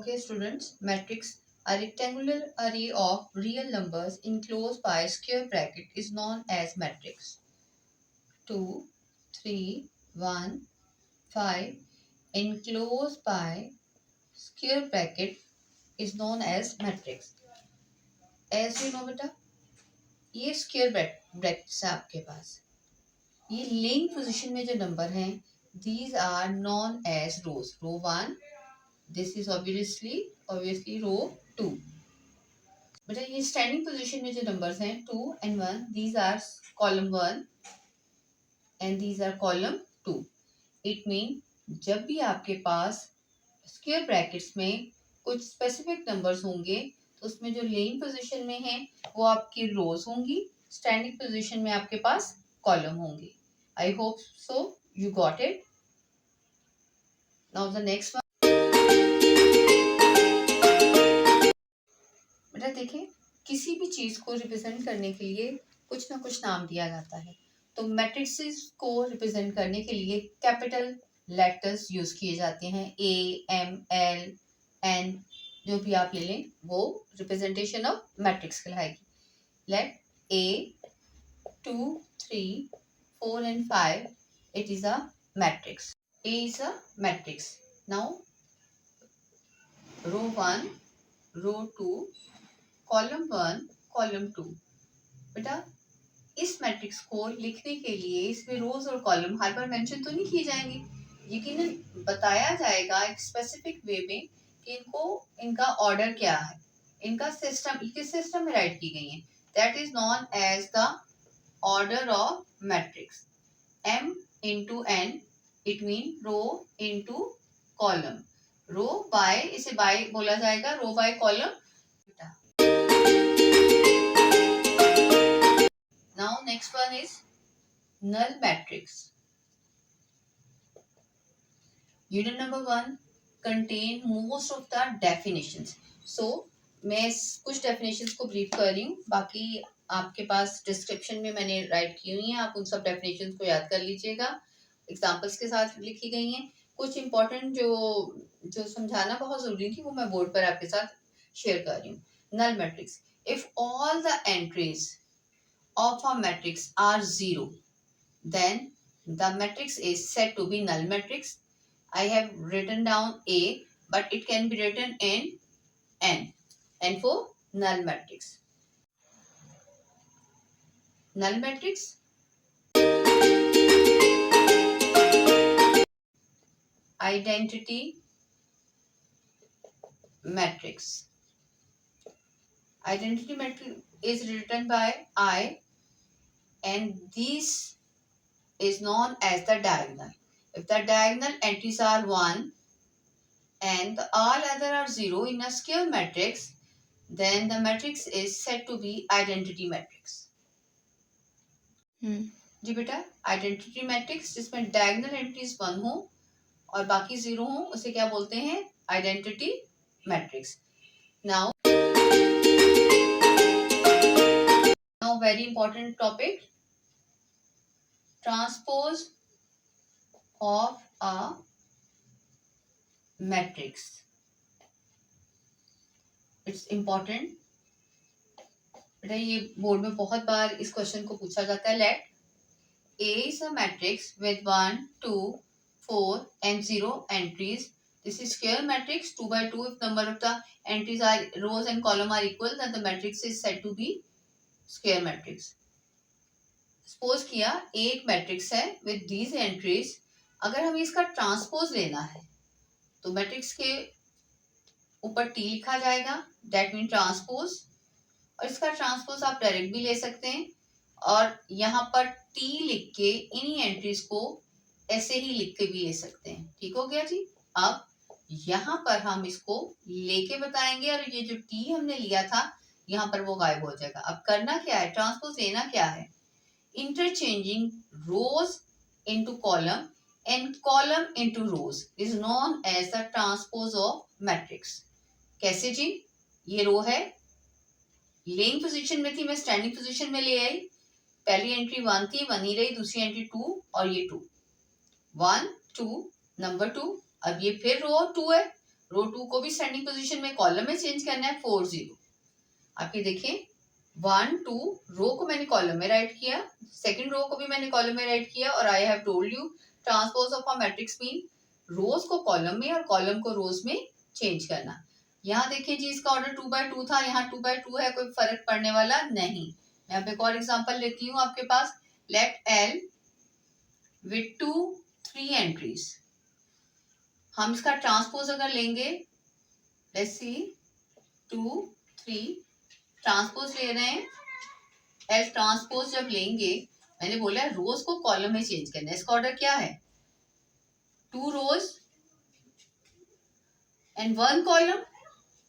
Okay, students, matrix, a rectangular array of real numbers enclosed by square bracket is known as matrix. 2, 3, 1, 5 enclosed by square bracket is known as matrix. As you know बेटा, ये square brackets है आपके पास. ये link position में जो number हैं, these are known as rows. Row 1, this is obviously row 2. बेटा ये स्टैंडिंग पोजीशन में जो नंबर्स हैं 2 and 1, these are column 1 and these are column 2. It mean जब भी आपके पास स्क्वायर ब्रैकेट्स में कुछ स्पेसिफिक नंबर्स होंगे तो उसमें जो लेइंग पोजीशन में है वो आपकी रोज होंगी, स्टैंडिंग पोजीशन में आपके पास कॉलम होंगे. I hope so you got it. Now the next one. बेटा देखिए, किसी भी चीज को रिप्रेजेंट करने के लिए कुछ ना कुछ नाम दिया जाता है. तो मैट्रिक्सेस को रिप्रेजेंट करने के लिए कैपिटल लेटर्स यूज किए जाते हैं. ए, एम, एल, एन, जो भी आप ले लें वो रिप्रेजेंटेशन ऑफ मैट्रिक्स कहलाएगी. Let A, 2, 3, 4 and 5, it is a matrix. A is a matrix. Now row 1, row 2, column 1, column 2. बेटा इस मैट्रिक्स को लिखने के लिए इसमें रोज और कॉलम हर बार मेंशन तो नहीं किए जाएंगे, यकीनन बताया जाएगा एक स्पेसिफिक वे में कि इनका ऑर्डर क्या है, इनका सिस्टम किस सिस्टम में राइट की गई है. That is known as the order of matrix. M into N, it mean row into column. Row by, इसे बाय बोला जाएगा, row by column. Now next one is null matrix. Unit number 1 contain most of the definitions. So मैं कुछ definitions को brief कर रही हूँ, बाकी आपके पास डिस्क्रिप्शन में मैंने राइट की हुई हैं, आप उन सब डेफिनेशंस को याद कर लीजिएगा. एग्जांपल्स के साथ लिखी गई हैं. कुछ इंपॉर्टेंट जो समझाना बहुत जरूरी थी वो मैं बोर्ड पर आपके साथ शेयर कर रही हूँ. Null matrix, if all the entries of a matrix are zero then the matrix is said to be null matrix. I have written down A, but it can be written in N. And for null matrix. Null matrix. Identity matrix. Identity matrix is written by I, and this is known as the diagonal. If the diagonal entries are 1 and all other are 0 in a square matrix, then the matrix is said to be identity matrix. जी बेटा, identity matrix जिसमें diagonal entries 1 हो और बाकी 0 हो उसे क्या बोलते हैं? Identity matrix. Now very important topic, transpose of a matrix. It's important. बेटा ये बोर्ड में बहुत बार इस क्वेश्चन को पूछा जाता है. Let A is a matrix with 1, 2, 4 and 0 entries. This is square matrix 2 by 2. If number of the entries are rows and column are equal, then the matrix is said to be square matrix. Suppose किया एक matrix है with these entries. अगर हमें इसका transpose लेना है तो matrix के ऊपर टी लिखा जाएगा, दैट मीन ट्रांसपोज. और इसका ट्रांसपोज आप डायरेक्ट भी ले सकते हैं और यहाँ पर टी लिख के इन्हीं एंट्रीज को ऐसे ही लिख के भी ले सकते हैं. ठीक हो गया जी. अब यहाँ पर हम इसको लेके बताएंगे और ये जो टी हमने लिया था यहाँ पर वो गायब हो जाएगा. अब करना क्या है, ट्रांसपोज लेना क्या है? Interchanging rose into column and column into rows is known as the transpose of matrix. कैसे जी? ये रो है, लेइंग पोजीशन में थी, मैं स्टैंडिंग पोजीशन में ले आई. पहली एंट्री 1 थी, 1 ही रही. दूसरी एंट्री 2 और ये 2. 1, 2, नंबर 2. अब ये फिर रो 2 है. रो 2 को भी स्टैंडिंग पोजीशन में कॉलम में चेंज करना है 4 0। आपके देखिए 1 2 रो को मैंने कॉलम में राइट किया, सेकंड रो को भी मैंने कॉलम में राइट किया, और I have told you transpose of a matrix mean rows को कॉलम में और कॉलम को रोज में चेंज करना। यहाँ देखिए जी इसका ऑर्डर 2 by 2 था, यहाँ 2 by 2 है, कोई फर्क पड़ने वाला नहीं। मैं अब एक और एग्जांपल लेती हूँ आपके पास। Let L with 2 3 entries. हम इसका ट्रांसपोज अगर लेंगे, लेट्स सी 2 3 ट्रांसपोज ले रहे हैं। एल ट्रांसपोज जब लेंगे, मैंने बोला रोज को कॉलम में चेंज करना है। इसका ऑर्डर क्या है? 2 रोज एंड 1 कॉलम,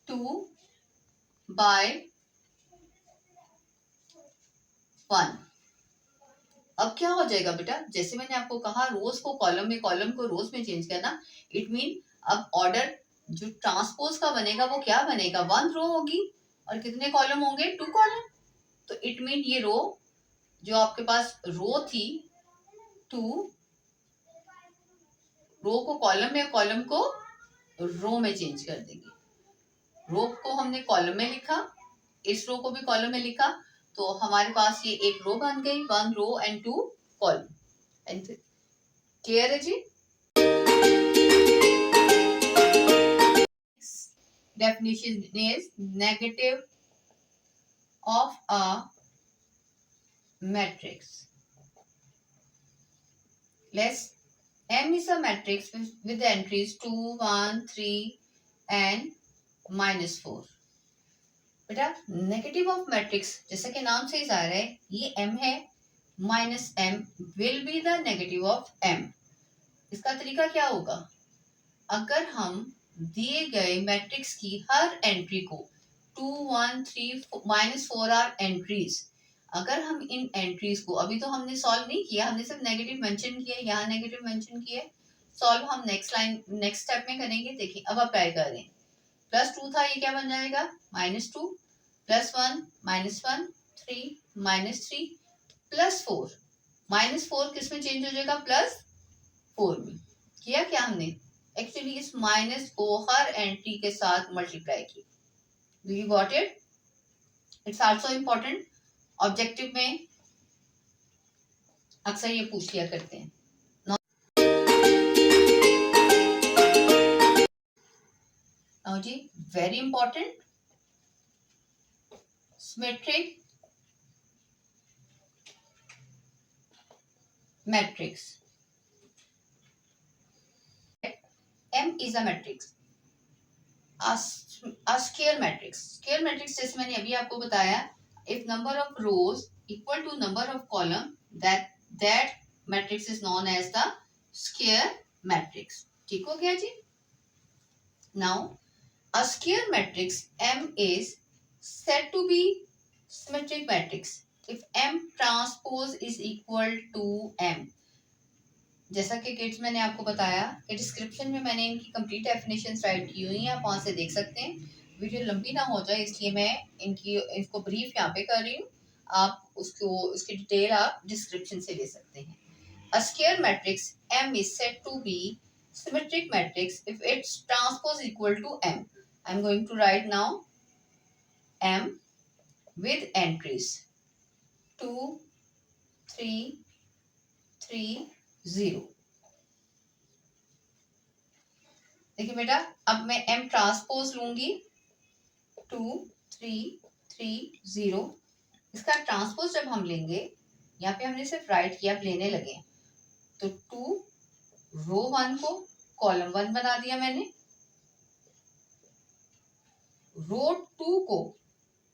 2 by 1। अब क्या हो जाएगा बेटा, जैसे मैंने आपको कहा रोज को कॉलम में, कॉलम को रोज में चेंज करना, इट मीन अब ऑर्डर जो ट्रांसपोज का बनेगा वो क्या बनेगा, 1 रो होगी और कितने कॉलम होंगे, 2 कॉलम। तो इट मीन ये रो जो आपके पास रो थी 2, रो को कॉलम में, कॉलम को रो में चेंज कर देंगे। रो को हमने कॉलम में लिखा, इस रो को भी कॉलम में लिखा, तो हमारे पास ये एक रो बन गई, 1 रो एंड 2 कॉलम। क्लियर है जी? Definition is negative of a matrix. Let's M is a matrix with the entries 2 1 3 and -4। बेटा नेगेटिव ऑफ मैट्रिक्स जैसा कि नाम से ही जा रहा है, ये M है, -M will be the negative of M। इसका तरीका क्या होगा, अगर हम दिए गए मैट्रिक्स की हर एंट्री को 2 1 3 -4 आर एंट्रीज, अगर हम इन एंट्रीज को, अभी तो हमने सॉल्व नहीं किया, हमने सिर्फ नेगेटिव मेंशन किया, यहाँ नेगेटिव मेंशन किया, सॉल्व हम नेक्स्ट स्टेप में करेंगे। देखिए अब अप्लाई करें, +2 था, ये क्या बन जाएगा -2, +1 -1 3 -3 +4, -4 किस में चेंज हो जाएगा, +4 में। किया क्या हमने, एक्चुअली इस माइनस को हर एंट्री के साथ मल्टीप्लाई की। Do you got it? It's also important, objective में अक्सर ये पूछ लिया करते हैं। नाउ जी very important, symmetric matrix. M is a matrix, a square matrix। Square matrix जैसे मैंने अभी आपको बताया, if number of rows equal to number of column, that matrix is known as the square matrix। ठीक हो गया जी? Now a square matrix M is said to be symmetric matrix if M transpose is equal to M। जैसा कि kids मैंने आपको बताया कि description में मैंने इनकी कंप्लीट डेफिनेशंस राइट की हुई हैं, आप वहाँ से देख सकते हैं। वीडियो लंबी ना हो जाए इसलिए मैं इसको ब्रीफ यहाँ पे कर रही हूँ, आप उसकी डिटेल आप डिस्क्रिप्शन से ले सकते हैं। A square matrix M is said to be symmetric matrix if its transpose equal to M। I am going to write now M with entries 2 3 3 0। देखिए बेटा अब मैं M ट्रांसपोज लूंगी 2 3 3 0। इसका ट्रांसपोज जब हम लेंगे, यहाँ पे हमने सिर्फ राइट किया, लेने लगे तो 2 रो 1 को कॉलम 1 बना दिया मैंने, रो 2 को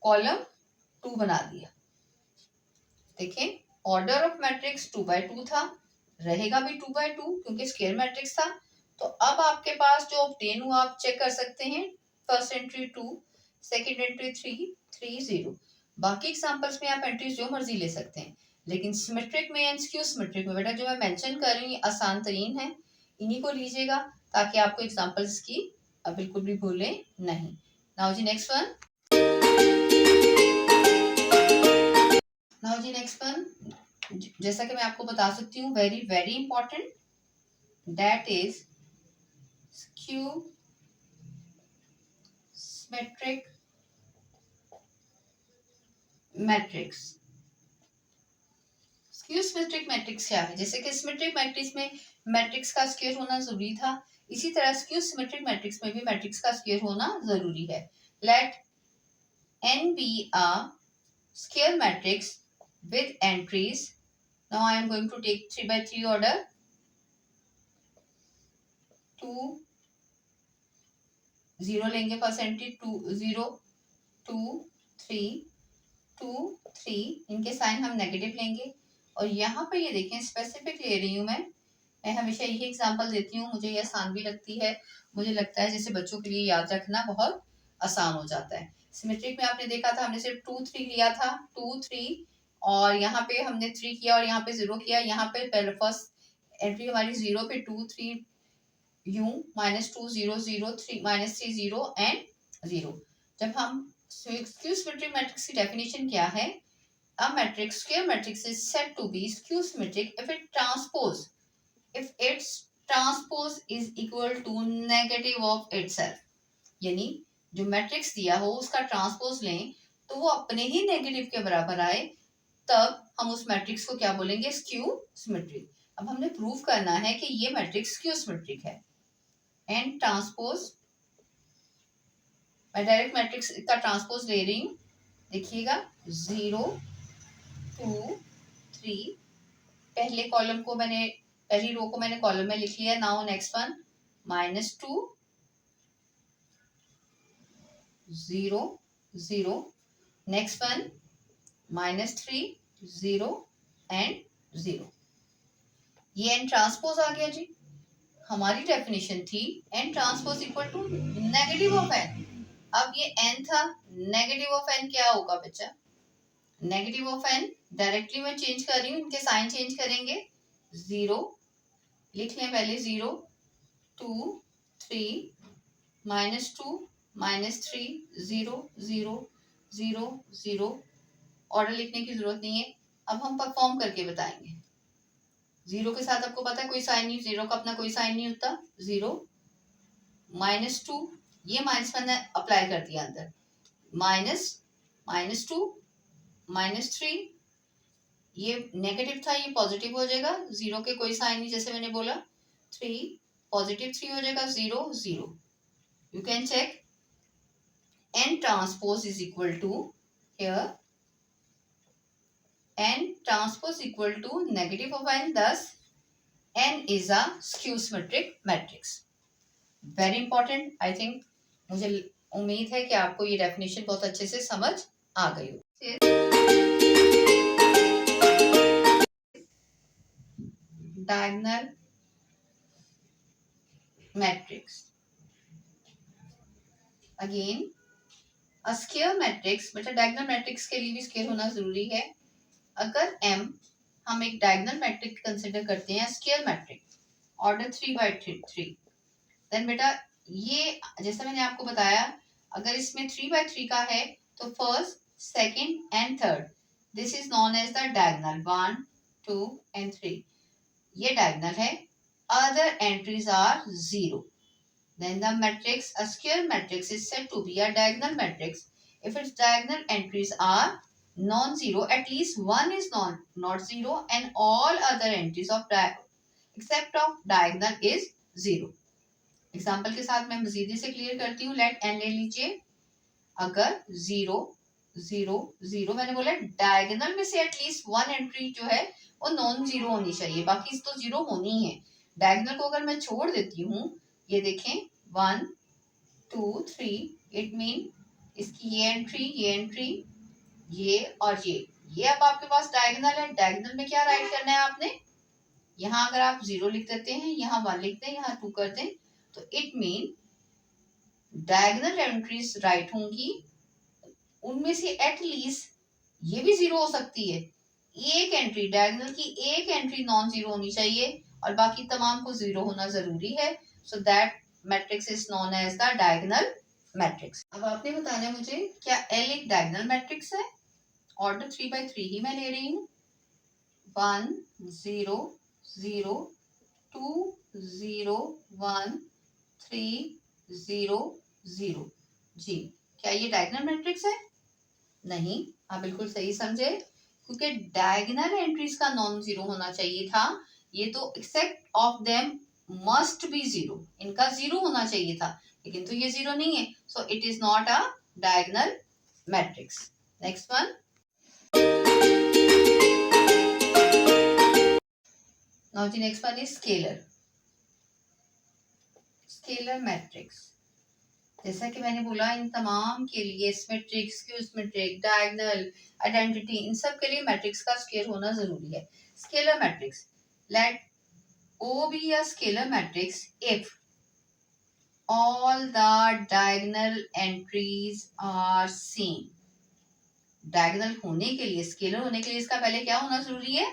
कॉलम 2 बना दिया। देखें ऑर्डर ऑफ मैट्रिक्स 2 by 2 था, रहेगा भी 2 by 2 क्योंकि स्क्वायर मैट्रिक्स था। तो अब आपके पास जो ऑब्टेन हुआ आप चेक कर सकते हैं, फर्स्ट एंट्री 2, सेकंड एंट्री 3 3 0। बाकी एग्जांपल्स में आप एंट्रीज जो मर्जी ले सकते हैं, लेकिन सिमेट्रिक में एंड स्क्यू सिमेट्रिक में बेटा जो मैं मेंशन कर रही हूँ आसान तरीन है, इन्हीं को लीजिएगा ताकि आपको एग्जांपल्स की बिल्कुल भी भूलें नहीं। नाउ जी नेक्स्ट वन, नाउ जी नेक्स्ट वन, जैसा कि मैं आपको बता सकती हूँ very very important, that is skew symmetric matrix. Skew symmetric matrix क्या है? जैसे कि सिमेट्रिक मैट्रिक्स में मैट्रिक्स का स्क्वायर होना जरूरी था, इसी तरह स्क्यू सिमेट्रिक मैट्रिक्स में भी मैट्रिक्स का स्क्वायर होना जरूरी है। Let n be a square matrix with entries. Now I am going to take 3 by 3 order. 2 0 लेंगे फर्स्ट एंट्री, 2 0 2 3 2 3, इनके साइन हम नेगेटिव लेंगे। और यहाँ पर ये देखें, स्पेसिफिक ले रही हूँ मैं हमेशा यही एग्जांपल देती हूँ, मुझे ये आसान भी लगती है, मुझे लगता है जैसे बच्चों के लिए याद रखना बहुत आसान हो जाता है। सिमेट्रिक में आपने देखा था, हमने सिर्फ 2 3 लिया था, 2 3, और यहाँ पे हमने 3 किया और यहाँ पे 0 किया। यहाँ पे पहले फर्स्ट एंट्री हमारी 0 पे 2 3 u -2 0 0 3 -3 0 एंड 0। जब हम स्क्यू सिमेट्रिक मैट्रिक्स की डेफिनेशन क्या है? A matrix, square matrix is said to be skew symmetric if its transpose is equal to negative of itself। यानी जो मैट्रिक्स दिया हो उसका ट्रांसपोज लें तो वो अपने ही नेगेटिव के बराबर आए, तब हम उस मैट्रिक्स को क्या बोलेंगे? Skew symmetric. अब हमने प्रूव करना है कि ये मैट्रिक्स स्क्यू सिमेट्रिक है। एंड ट्रांसपोज, मैं डायरेक्ट मैट्रिक्स का ट्रांसपोज ले रही हूँ, देखिएगा 0 2 3, पहले कॉलम को मैंने, पहली रो को मैंने कॉलम में लिख लिया। Now next one -2 0 0, next one -3 0 and 0। ये एन ट्रांसपोज आ गया जी। हमारी डेफिनेशन थी n transpose equal to negative of n. अब ये एन था, नेगेटिव ऑफ एन क्या होगा बच्चा? नेगेटिव ऑफ एन डायरेक्टली मैं चेंज कर रही हूँ, इनके साइन चेंज करेंगे। 0 लिख लें पहले, 0 2 3 -2 -3 0 0 0 0। ऑर्डर लिखने की जरूरत नहीं है, अब हम परफॉर्म करके बताएंगे। 0 के साथ आपको पता है कोई साइन नहीं, 0 का अपना कोई साइन नहीं होता। 0 -2, ये माइनस मैंने अप्लाई कर दिया अंदर, -2 -3, ये नेगेटिव था, ये पॉजिटिव हो जाएगा। 0 के कोई साइन नहीं, जैसे मैंने बोला। 3 पॉजिटिव 3 हो जाएगा। 0 0, you can check n transpose is equal to, here n transpose equal to negative of n, thus n is a skew symmetric matrix। Very important. I think, मुझे उम्मीद है कि आपको ये डेफिनेशन बहुत अच्छे से समझ आ गई हो। Diagonal matrix, again a square matrix. बेटा डायगोनल मैट्रिक्स के लिए भी स्क्वायर होना जरूरी है। अगर m हम एक डायगोनल मैट्रिक्स कंसिडर करते हैं, square matrix order 3 by 3, then बेटा ये जैसा मैंने आपको बताया, अगर इसमें 3 by 3 का है तो first second and third, this is known as the diagonal. 1 2 and 3 ये डायगोनल है। Other entries are 0, then the matrix, a square matrix, is said to be a diagonal matrix if its diagonal entries are non-zero, at least one is not zero, and all other entries of except of diagonal is 0। Example के साथ मैं मजीदी से clear करती हूँ। Late n ले लीजिए। अगर 0 0 0 मैंने बोला डायगोनल में से एटलीस्ट वन एंट्री जो है वो नॉन जीरो होनी चाहिए, बाकी तो जीरो होनी है। डायगोनल को अगर मैं छोड़ देती हूँ, ये देखें 1 2 3, इट मीन इसकी ये एंट्री ये और ये अब आपके पास डायगोनल है। डायगोनल में क्या राइट करना है आपने? यहाँ अगर आप 0 लिख देते हैं, यहाँ 1 लिख दें, यहाँ 2 कर दें, तो it mean diagonal entries right होंगी, उनमें से एटलीस्ट ये भी 0 हो सकती है। एक एंट्री डायगोनल की, एक एंट्री नॉन जीरो होनी चाहिए और बाकी तमाम को 0 होना जरूरी है। So that matrix is known as the diagonal matrix. अब आपने बताना है मुझे, क्या L एक डायगोनल मैट्रिक्स है? ऑर्डर 3 by 3 ही मैं ले रही हूँ। 1 0 0 2 0 1 3 0 0 जी। क्या ये डायगोनल मैट्रिक्स है? नहीं, आप बिल्कुल सही समझे, क्योंकि डायगोनल एंट्रीज का नॉन जीरो होना चाहिए था। ये तो except of them must be zero, इनका जीरो होना चाहिए था, लेकिन तो ये जीरो नहीं है, so it is not a diagonal matrix. Next one, now the next one is scalar. Scalar matrix, जैसा कि मैंने बोला, इन तमाम के लिए symmetric, skew symmetric, diagonal, identity, इन सब के लिए मैट्रिक्स का स्केल होना जरूरी है। Scalar matrix, let O be a scalar matrix if all the diagonal entries are same. Diagonal होने के लिए, स्केलर होने के लिए इसका पहले क्या होना जरूरी है?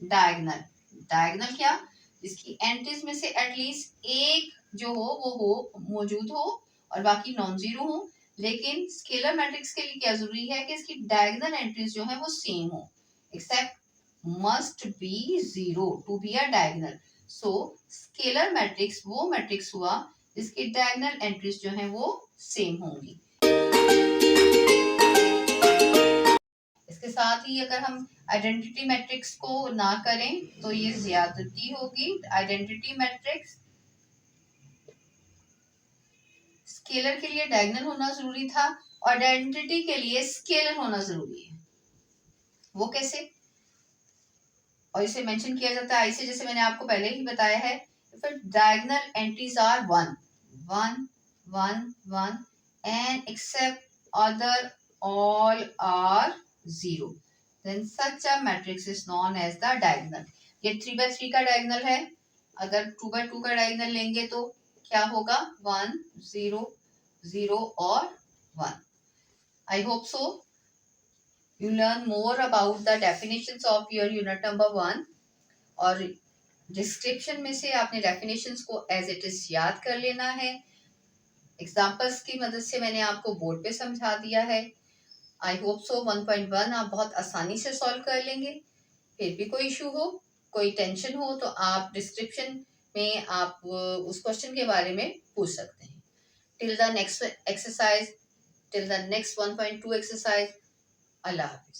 डायगोनल। डायगोनल क्या? जिसकी एंट्रीज में से एटलीस्ट एक जो हो मौजूद हो और बाकी नॉन जीरो हो। लेकिन स्केलर मैट्रिक्स के लिए क्या जरूरी है कि इसकी डायगोनल एंट्रीज जो है वो सेम हो, except must be zero to be a diagonal. So scalar matrix वो मैट्रिक्स हुआ जिसकी डायगोनल एंट्रीज जो है वो सेम होंगी। इसके साथ ही अगर हम आइडेंटिटी मैट्रिक्स को ना करें तो ये ज्यादती होगी। आइडेंटिटी मैट्रिक्स, स्केलर के लिए डायगोनल होना जरूरी था और आइडेंटिटी के लिए स्केलर होना जरूरी है। वो कैसे? और इसे मेंशन किया जाता है ऐसे, जैसे मैंने आपको पहले ही बताया है, if diagonal entries are 1 1 1 1 and except other all are 0, then such a matrix is known as the diagonal. ये 3x3 का डायगोनल है, अगर 2x2 का डायगोनल लेंगे तो क्या होगा? 1 0 0 और 1। I hope so you learn more about the definitions of your unit number 1, और डिस्क्रिप्शन में से आपने डेफिनेशंस को एज इट इज याद कर लेना है। एग्जांपल्स की मदद से मैंने आपको बोर्ड पे समझा दिया है। आई होप सो 1.1 आप बहुत आसानी से सॉल्व कर लेंगे। फिर भी कोई इशू हो, कोई टेंशन हो तो आप डिस्क्रिप्शन में आप उस क्वेश्चन के बारे में पूछ सकते हैं। Till the next exercise, till the next 1.2 exercise, Allah Hafiz.